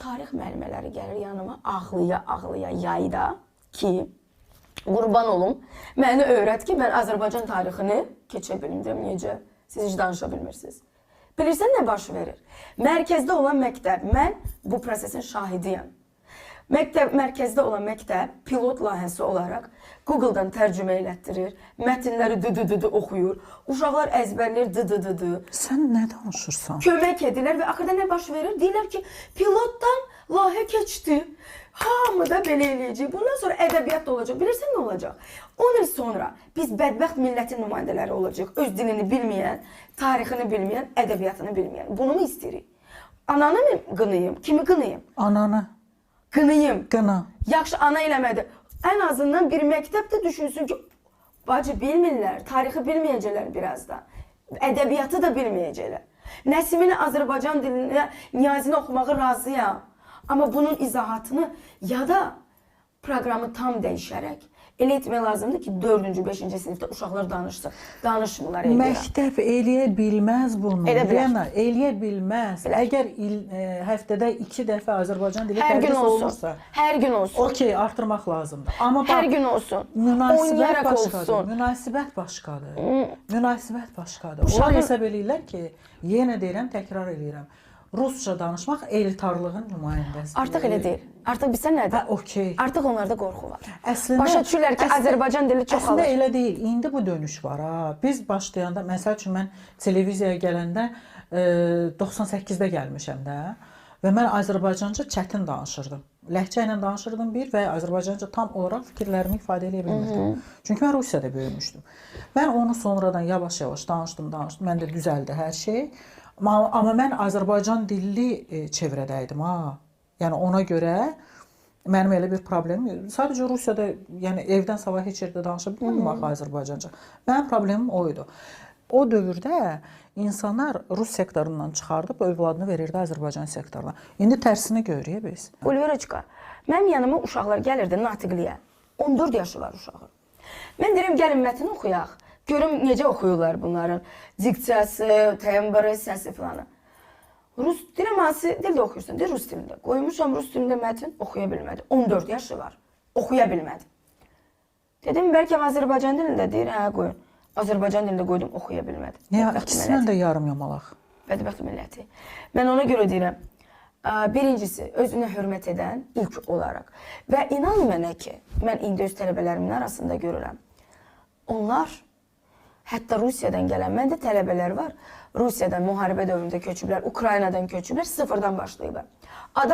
tarix müəllimələri gəlir yanıma ağlaya yayda ki, qurban olum, məni öyrət ki, mən Azərbaycan tarixini keçə bilim. Deyirəm, necə? Siz heç danışa bilmirsiniz. Bilirsən nə baş verir? Mərkəzdə olan məktəb, mən bu prosesin şahidiyəm. Mərkəzdə olan məktəb pilot layihəsi olaraq Google-dan tərcümə elətdirir, mətnləri dı oxuyur, uşaqlar əzbərləyir dı. Sən nə danışırsan? Kömək edirlər və axırda nə baş verir? Deyirlər ki, pilotdan layihə keçdi. Hamı da belə eləyəcək. Bundan sonra ədəbiyyat da olacaq. Bilirsən nə olacaq? 10 il sonra biz bədbəxt millətin nümayəndələri olacaq. Öz dilini bilməyən, tarixini bilməyən, ədəbiyyatını bilməyən. Bunu mu istəyirik? Ananı mı qınayım? Kimi qınayım? Ananı. Qınayım. Qına. Yaxşı, ana eləmədi. Ən azından bir məktəbdə düşünsün ki, bacı bilmirlər, tarixi bilməyəcəklər birazdan. Ədəbiyyatı da bilməyəcəklər. Nəsimini Azərbaycan dilində, Niyazini oxumağı razıyam. Amma bunun izahatını ya da proqramı tam dəyişərək elə etmək lazımdır ki, 4-cü, 5-ci sinifdə uşaqlar danışsın. Danışmırlar eləyirəm. Məktəb eləyə bilməz bunu. Elə bilər. Yəni, eləyə bilməz. Əgər həftədə 2 dəfə Azərbaycan dili tədris olursa, hər gün olsun. Okey, artırmaq lazımdır. Amma bax, hər gün olsun. Münasibət Oynayaraq başqadır. olsun. Münasibət başqadır. Münasibət başqadır. Onlar hesab eləyirlər ki, yenə deyirəm, təkrar eləyirəm. Rusca danışmaq elitarlığın nümayəndəsidir. Artıq elə deyil. Artıq bilsən nədir? Hə, okey. Artıq onlarda qorxu var. Əslində, başa düşürlər ki, Azərbaycan dili çox alır. Əslində elə deyil. İndi bu dönüş var ha. Biz başlayanda, məsəl üçün mən televiziyaya gələndə 98-də gəlmişəm də və mən Azərbaycanca çətin danışırdım. Ləhcə ilə danışırdım bir və Azərbaycanca tam olaraq fikirlərimi ifadə edə bilmirdim. Çünki mən Rusiyada böyümüşdüm. Mən onu sonradan yavaş-yavaş danışdım. Məndə düzəldi hər şey. Amma mən Azərbaycan dilli çevrədəydim ha. Yəni ona görə mənim elə bir problemim yox. Sadəcə Rusiyada, yəni evdən sabah heç yerdə danışa bilmirdim axı Azərbaycanca. Mənim problemim o idi. O dövrdə insanlar Rus sektorundan çıxardıb övladını verirdi Azərbaycan sektoruna. İndi tərsini görürük biz. Ulveroçka, mənim yanıma uşaqlar gəlirdi natiqliyə. 14 yaşı var uşağın. Mən deyirəm, gəlin mətn oxuyaq. Görüm necə oxuyurlar bunların. Diksiyası, tembri, səsi falan. Rus deyirəm, hansı dildə oxuyursan? Deyir, Rus dilində. Qoymuşam Rus dilində mətn, oxuya bilmədi. 14 yaşı var. Oxuya bilmədi. Dedim, bəlkə Azərbaycan dilində deyir, hə, qoyun. Azərbaycan dilində qoydum, oxuya bilmədi. Niyə? İkisindən də yarım yamalaq. Bədbəxt milləti. Mən ona görə deyirəm, birincisi, özünə hörmət edən ilk olaraq. Və inan mənə ki, mən indi öz tələbələrimin arasında görürəm. Onlar, hətta Rusiyadan gələn, məndə tələbələr var. Rusiyadan müharibə dövründə köçüblər, Ukraynadan köçüblər, sıfırdan başlayıblar.